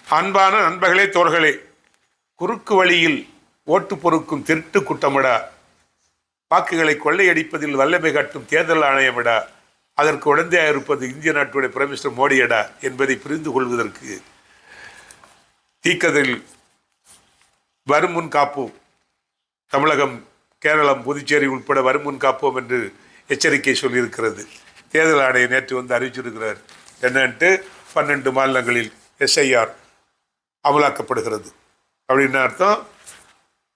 அன்பான நண்பர்களே, தோர்களே, குறுக்கு வழியில் ஓட்டு பொறுக்கும் திருட்டு குட்டமிடா, வாக்குகளை கொள்ளையடிப்பதில் வல்லமை காட்டும் தேர்தல் ஆணையமிடா, அதற்கு உடந்தையாக இருப்பது இந்திய நாட்டுடைய பிரைம் மினிஸ்டர் மோடியடா என்பதை புரிந்து கொள்வதற்கு தீக்கதில் வருமுன் காப்போம், தமிழகம், கேரளம், புதுச்சேரி உட்பட வருமுன் காப்போம் என்று எச்சரிக்கை சொல்லியிருக்கிறது. தேர்தல் ஆணையம் நேற்று வந்து அறிவிச்சிருக்கிறார். என்னன்ட்டு 12 மாநிலங்களில் SIR அமலாக்கப்படுகிறது. அப்படின்னு அர்த்தம்,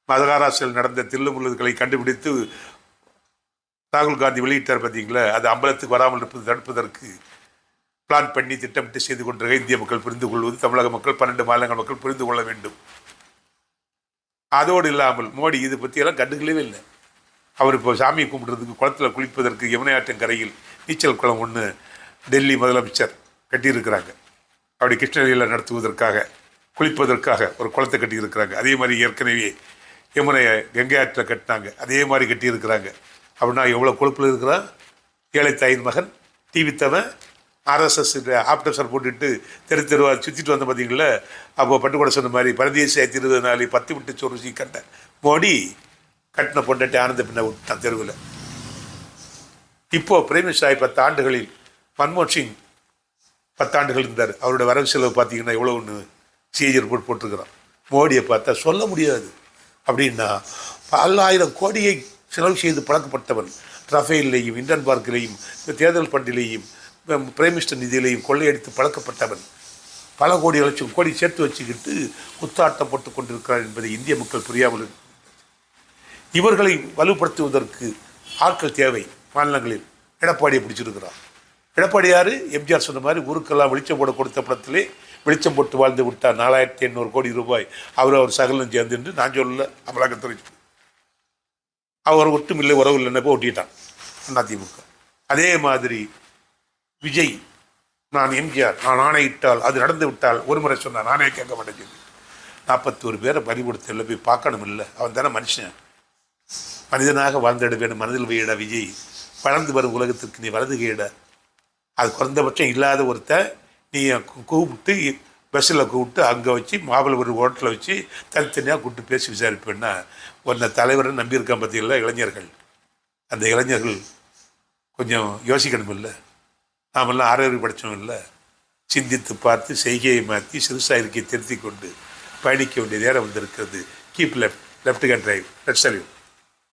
மகாராஷ்டிரில் நடந்த தில்லுமுல்லுகளை கண்டுபிடித்து ராகுல் காந்தி வெளியிட்டார் பார்த்தீங்களா, அது அம்பலத்துக்கு வராமல் இருப்பது தடுப்பதற்கு பிளான் பண்ணி திட்டமிட்டு செய்து கொண்டிருக்க இந்திய மக்கள் புரிந்து கொள்வது, தமிழக மக்கள், 12 மாநிலங்கள் மக்கள் புரிந்து கொள்ள வேண்டும். அதோடு இல்லாமல் மோடி இது பற்றியெல்லாம் கண்டுக்கவே இல்லை. அவர் இப்போ சாமியை கும்பிட்றதுக்கு குளத்தில் குளிப்பதற்கு யமுனை ஆற்றங்கரையில் நீச்சல் குளம் ஒன்று டெல்லி முதலமைச்சர் கட்டியிருக்கிறாங்க. அப்படி கிருஷ்ணகிரியில் நடத்துவதற்காக, குளிப்பதற்காக ஒரு குளத்தை கட்டியிருக்கிறாங்க. அதே மாதிரி ஏற்கனவே யமுனை கங்கை ஆற்றில் கட்டினாங்க, அதே மாதிரி கட்டியிருக்கிறாங்க. அப்படின்னா எவ்வளோ கொழுப்பில் இருக்கிறான் ஏழை தாயின் மகன், டிவித்தவன், RSS ஆப்டர்ஸர் போட்டுட்டு தெருவா சுற்றிட்டு வந்த பார்த்தீங்களா. அப்போ பட்டுக்கூட சொன்ன மாதிரி பரதேசி 20 நாள் 10 விட்டு சொருசி கண்ட மோடி கட்டின பொண்டாட்டி ஆனந்த பின்ன விட்டான் தெருவில். இப்போது பிரைம் மினிஸ்டர் 10 ஆண்டுகளில் மன்மோகன் சிங் 10 ஆண்டுகள் இருந்தார். அவரோட வரவு செலவு பார்த்தீங்கன்னா எவ்வளோ ஒன்று CAG ரிப்போர்ட் போட்டிருக்கிறான். மோடியை பார்த்தா சொல்ல முடியாது. அப்படின்னா 10,000 கோடியை செலவு செய்து பழக்கப்பட்டவன், ரஃபேலையும் இண்டன் பார்க்கிலையும் தேர்தல் பண்டிலையும் பிரைம் மினிஸ்டர் நிதியிலையும் கொள்ளையடித்து பழக்கப்பட்டவன், பல கோடி லட்சம் கோடி சேர்த்து வச்சுக்கிட்டு குத்தாட்டம் போட்டு கொண்டிருக்கிறார் என்பதை இந்திய மக்கள் புரியாமல். இவர்களை வலுப்படுத்துவதற்கு ஆட்கள் தேவை. மாநிலங்களில் எடப்பாடியை பிடிச்சிருக்கிறார். எடப்பாடி யார்? எம்ஜிஆர் சொன்ன மாதிரி ஊருக்கெல்லாம் வெளிச்சம் போட கொடுத்த படத்திலே வெளிச்சம் போட்டு வாழ்ந்து விட்டார். 4,800 கோடி ரூபாய் அவர் சகலம் சேர்ந்து என்று நான் சொல்லல, அமலாக்கத்துறை. அவர் ஒட்டும் இல்லை, உறவு இல்லைன்னு போய் ஒட்டிட்டான் அதிமுக. அதே மாதிரி விஜய், நான் எம்ஜிஆர், நான் ஆணையிட்டால் அது நடந்து விட்டால், ஒரு முறை சொன்னான், நானே கேட்க மாட்டேன். 41 பேரை பறி கொடுத்து எல்லாம் போய் பார்க்கணும் இல்லை? அவன் தானே மனுஷன், மனிதனாக வாழ்ந்துட வேணும். மனதில் வையிட விஜய், வளர்ந்து வரும் உலகத்திற்கு நீ வலது கையிட. அது குறைந்தபட்சம் இல்லாத ஒருத்த நீ கூப்பிட்டு பஸ்ஸில் கூப்பிட்டு அங்கே வச்சு மாபலபுரம் ஹோட்டலில் வச்சு தனித்தனியாக கூப்பிட்டு பேசி விசாரிப்பேன்னா உன்னை தலைவரை நம்பியிருக்கான் பார்த்தீங்களா இளைஞர்கள். அந்த இளைஞர்கள் கொஞ்சம் யோசிக்கணும் இல்லை? நாமெல்லாம் ஆரோக்கிய படித்தோம் இல்லை? சிந்தித்து பார்த்து செய்கையை மாற்றி சிறுசா இருக்கையை திருத்தி கொண்டு பயணிக்க வேண்டிய நேரம் வந்திருக்கிறது. Keep left hand drive. Let's salute.